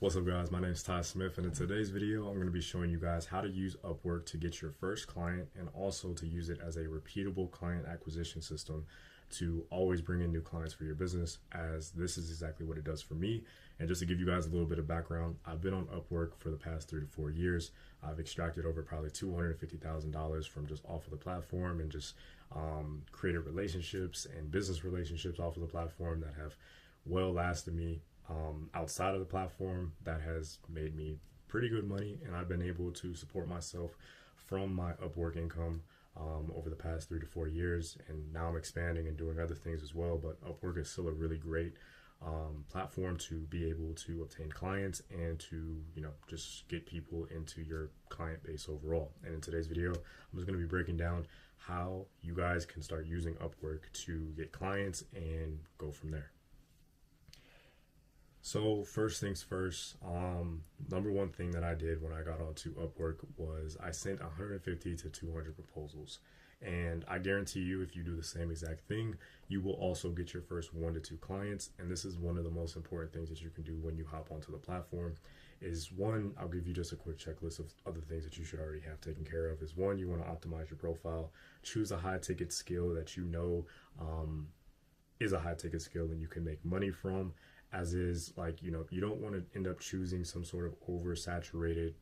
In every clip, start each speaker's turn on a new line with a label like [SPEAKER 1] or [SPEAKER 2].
[SPEAKER 1] What's up guys, my name is Ty Smith, and in today's video I'm going to be showing you guys how to use Upwork to get your first client and also to use it as a repeatable client acquisition system to always bring in new clients for your business, as this is exactly what it does for me. And just to give you guys a little bit of background, I've been on Upwork for the past 3 to 4 years. I've extracted over probably $250,000 from just off of the platform and just created relationships and business relationships off of the platform that have well lasted me outside of the platform, that has made me pretty good money, and I've been able to support myself from my Upwork income over the past 3 to 4 years, and now I'm expanding and doing other things as well. But Upwork is still a really great platform to be able to obtain clients and to just get people into your client base overall. And in today's video, I'm just going to be breaking down how you guys can start using Upwork to get clients and go from there. So first things first, number one thing that I did when I got onto Upwork was I sent 150 to 200 proposals. And I guarantee you, if you do the same exact thing, you will also get your first 1 to 2 clients. And this is one of the most important things that you can do when you hop onto the platform. Is one, I'll give you just a quick checklist of other things that you should already have taken care of. Is one, you want to optimize your profile, choose a high ticket skill that you know is a high ticket skill and you can make money from. As is, like, you don't want to end up choosing some sort of oversaturated,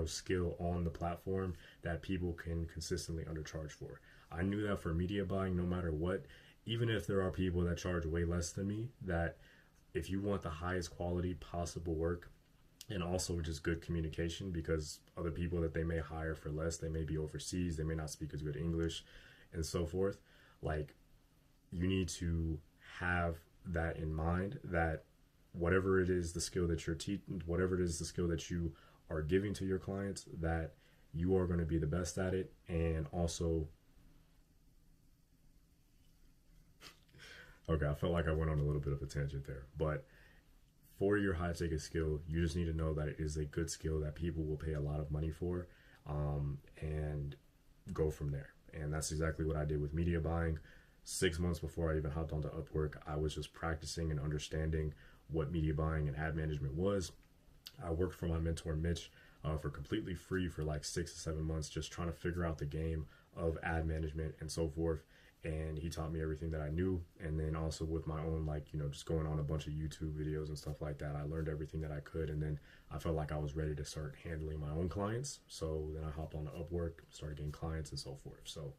[SPEAKER 1] skill on the platform that people can consistently undercharge for. I knew that for media buying, no matter what, even if there are people that charge way less than me, that if you want the highest quality possible work and also just good communication, because other people that they may hire for less, they may be overseas, they may not speak as good English and so forth, like, you need to have that in mind, that whatever it is the skill that you're teaching, whatever it is the skill that you are giving to your clients, that you are going to be the best at it. And also, okay, I felt like I went on a little bit of a tangent there, but for your high ticket skill, you just need to know that it is a good skill that people will pay a lot of money for, and go from there. And that's exactly what I did with media buying. 6 months before I even hopped onto Upwork, I was just practicing and understanding what media buying and ad management was. I worked for my mentor Mitch for completely free for like 6 to 7 months, just trying to figure out the game of ad management and so forth. And he taught me everything that I knew. And then also with my own, just going on a bunch of YouTube videos and stuff like that, I learned everything that I could. And then I felt like I was ready to start handling my own clients. So then I hopped onto Upwork, started getting clients and so forth. So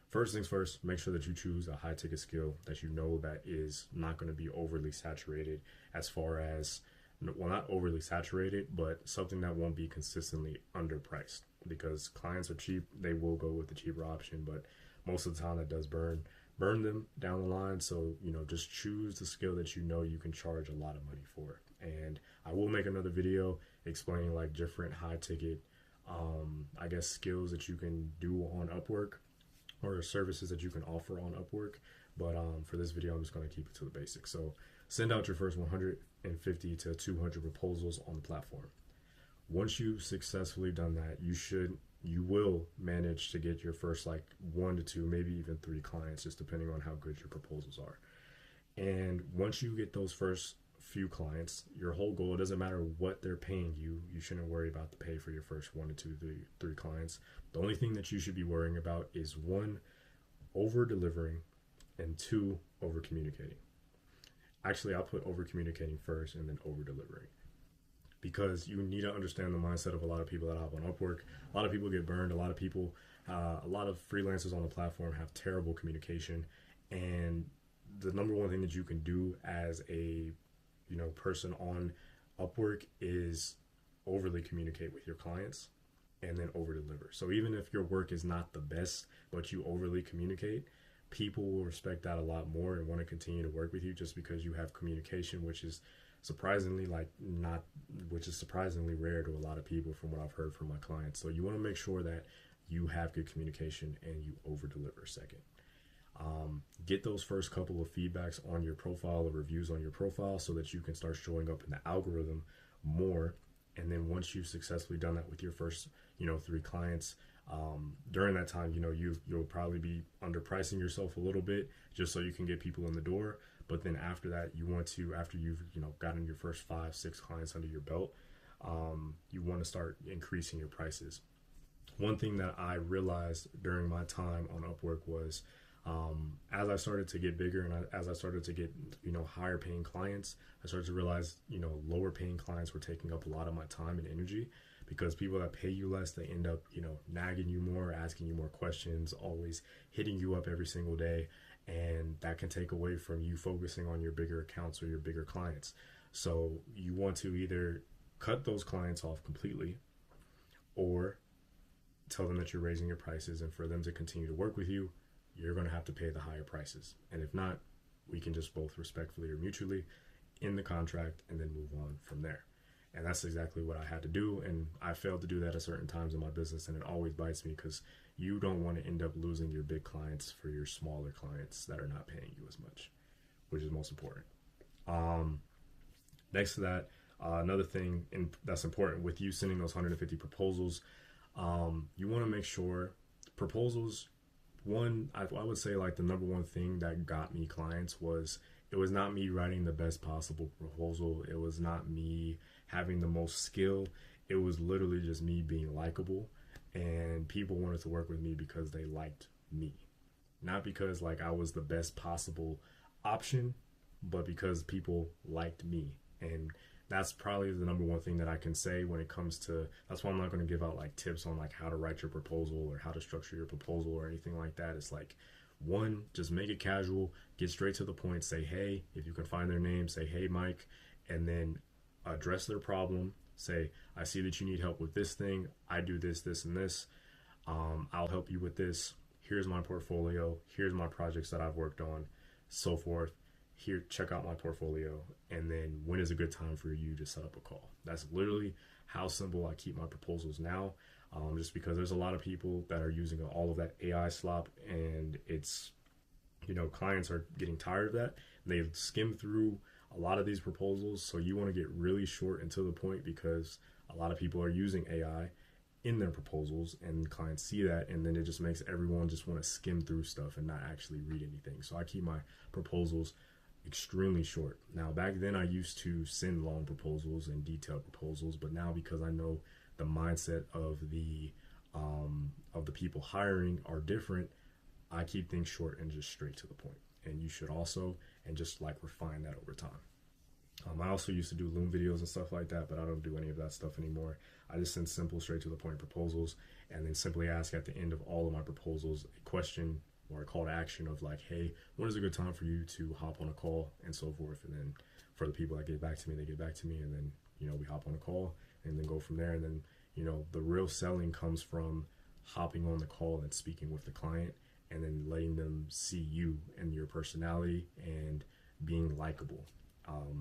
[SPEAKER 1] first things first, make sure that you choose a high ticket skill that you know that is not going to be overly saturated, as far as, well, not overly saturated, but something that won't be consistently underpriced, because clients are cheap. They will go with the cheaper option, but most of the time that does burn them down the line. So, just choose the skill that you know you can charge a lot of money for. And I will make another video explaining like different high ticket, skills that you can do on Upwork, or services that you can offer on Upwork. But for this video, I'm just going to keep it to the basics. So send out your first 150 to 200 proposals on the platform. Once you've successfully done that, you will manage to get your first 1 to 2, maybe even 3 clients, just depending on how good your proposals are. And once you get those first few clients, your whole goal, it doesn't matter what they're paying you, you shouldn't worry about the pay for your first 1 to 2, 3 clients. The only thing that you should be worrying about is 1, over delivering, and 2, over communicating. Actually, I'll put over communicating first and then over delivering, because you need to understand the mindset of a lot of people that hop on Upwork. A lot of people get burned. A lot of freelancers on the platform have terrible communication. And the number one thing that you can do as a person on Upwork is overly communicate with your clients and then over deliver. So even if your work is not the best, but you overly communicate, people will respect that a lot more and want to continue to work with you, just because you have communication, which is surprisingly rare to a lot of people from what I've heard from my clients. So you want to make sure that you have good communication and you over deliver second. Get those first couple of feedbacks on your profile or reviews on your profile so that you can start showing up in the algorithm more. And then once you've successfully done that with your first 3 clients, during that time, you'll probably be underpricing yourself a little bit just so you can get people in the door. But then after that, you want to, after you've, gotten your first 5, 6 clients under your belt, you want to start increasing your prices. One thing that I realized during my time on Upwork was, as I started to get bigger and as I started to get, higher paying clients, I started to realize, lower paying clients were taking up a lot of my time and energy, because people that pay you less, they end up, nagging you more, asking you more questions, always hitting you up every single day. And that can take away from you focusing on your bigger accounts or your bigger clients. So you want to either cut those clients off completely, or tell them that you're raising your prices, and for them to continue to work with you, you're going to have to pay the higher prices. And if not, we can just both respectfully or mutually end the contract and then move on from there. And that's exactly what I had to do. And I failed to do that at certain times in my business, and it always bites me, because you don't want to end up losing your big clients for your smaller clients that are not paying you as much, which is most important. Next to that, another thing that's important with you sending those 150 proposals, you want to make sure proposals, I would say like the number one thing that got me clients was, it was not me writing the best possible proposal. It was not me having the most skill. It was literally just me being likable, and people wanted to work with me because they liked me. Not because like I was the best possible option, but because people liked me. And that's probably the number one thing that I can say when it comes to, that's why I'm not going to give out like tips on like how to write your proposal or how to structure your proposal or anything like that. It's like, one, just make it casual, get straight to the point, say, hey, if you can find their name, say, hey, Mike, and then address their problem. Say, I see that you need help with this thing. I do this, this, and this. I'll help you with this. Here's my portfolio. Here's my projects that I've worked on, so forth. Here, check out my portfolio. And then when is a good time for you to set up a call? That's literally how simple I keep my proposals now. Just because there's a lot of people that are using all of that AI slop, and it's, clients are getting tired of that. They've skimmed through a lot of these proposals. So you want to get really short and to the point, because a lot of people are using AI in their proposals, and clients see that, and then it just makes everyone just want to skim through stuff and not actually read anything. So I keep my proposals extremely short. Now, back then I used to send long proposals and detailed proposals, but now, because I know the mindset of the people hiring are different, I keep things short and just straight to the point. And you should also, and just like refine that over time. I also used to do Loom videos and stuff like that, but I don't do any of that stuff anymore. I just send simple, straight to the point proposals, and then simply ask at the end of all of my proposals a question or a call to action of like, hey, when is a good time for you to hop on a call, and so forth. And then for the people that get back to me, they get back to me, and then, we hop on a call and then go from there. And then, the real selling comes from hopping on the call and speaking with the client, and then letting them see you and your personality and being likable.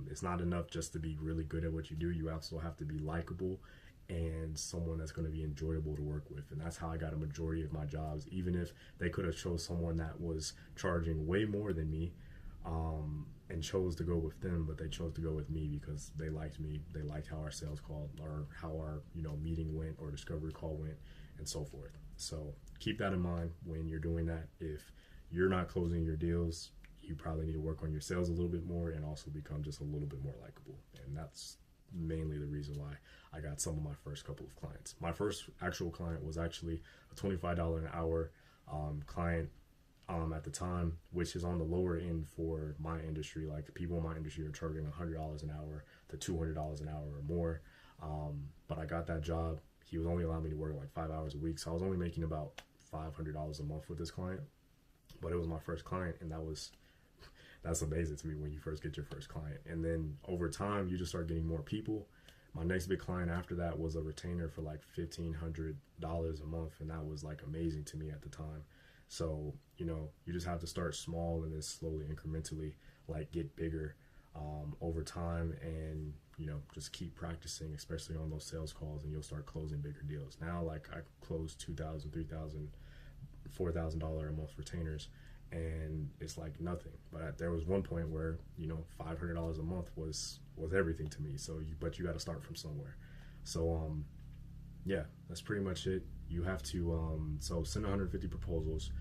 [SPEAKER 1] It's not enough just to be really good at what you do. You also have to be likable and someone that's going to be enjoyable to work with. And that's how I got a majority of my jobs, even if they could have chose someone that was charging way more than me, and chose to go with them, but they chose to go with me because they liked me. They liked how our sales call, or how our meeting went, or discovery call went, and so forth. So keep that in mind when you're doing that. If you're not closing your deals, you probably need to work on your sales a little bit more, and also become just a little bit more likable. And that's mainly the reason why I got some of my first couple of clients. My first actual client was actually a $25 an hour client at the time, which is on the lower end for my industry. Like, people in my industry are charging $100 an hour to $200 an hour or more. But I got that job. He was only allowing me to work like 5 hours a week, so I was only making about $500 a month with this client. But it was my first client, and that's amazing to me when you first get your first client. And then over time, you just start getting more people. My next big client after that was a retainer for like $1,500 a month, and that was like amazing to me at the time. So, you just have to start small and then slowly, incrementally, like, get bigger over time, and, just keep practicing, especially on those sales calls, and you'll start closing bigger deals. Now, like, I close $2,000, $3,000, $4,000 a month retainers, and it's like nothing. But there was one point where, $500 a month was everything to me. So but you got to start from somewhere. So yeah, that's pretty much it. You have to so send 150 proposals,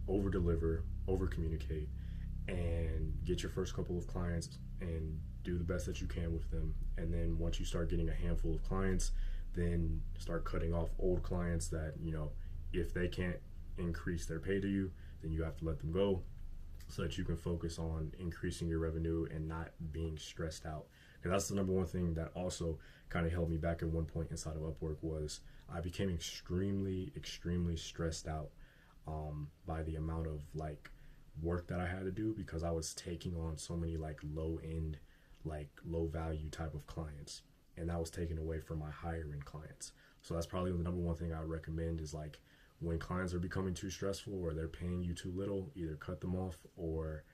[SPEAKER 1] over deliver, over communicate, and get your first couple of clients and do the best that you can with them. And then once you start getting a handful of clients, then start cutting off old clients that, you know, if they can't increase their pay to you, then you have to let them go, so that you can focus on increasing your revenue and not being stressed out. Because that's the number one thing that also kind of held me back at one point inside of Upwork, was I became extremely stressed out by the amount of like work that I had to do, because I was taking on so many like low end, like low value type of clients, and that was taken away from my higher end clients. So that's probably the number one thing I recommend, is like when clients are becoming too stressful or they're paying you too little, either cut them off, or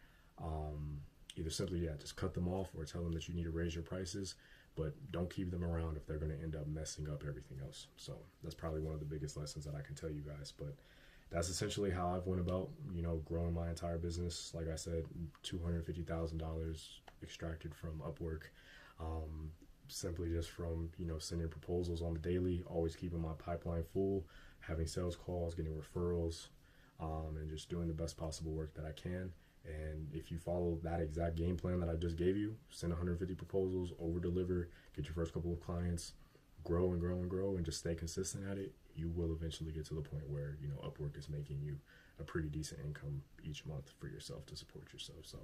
[SPEAKER 1] either simply just cut them off, or tell them that you need to raise your prices, but don't keep them around if they're going to end up messing up everything else. So that's probably one of the biggest lessons that I can tell you guys. But that's essentially how I've went about, you know, growing my entire business. Like I said, $250,000 extracted from Upwork, simply just from, you know, sending proposals on the daily, always keeping my pipeline full, having sales calls, getting referrals, and just doing the best possible work that I can. And if you follow that exact game plan that I just gave you, send 150 proposals, over deliver, get your first couple of clients, grow and grow and grow, and just stay consistent at it, you will eventually get to the point where, you know, Upwork is making you a pretty decent income each month for yourself to support yourself. So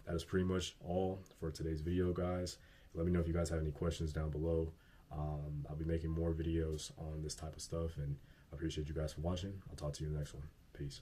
[SPEAKER 1] that is pretty much all for today's video, guys. Let me know if you guys have any questions down below. I'll be making more videos on this type of stuff, and I appreciate you guys for watching. I'll talk to you in the next one. Peace.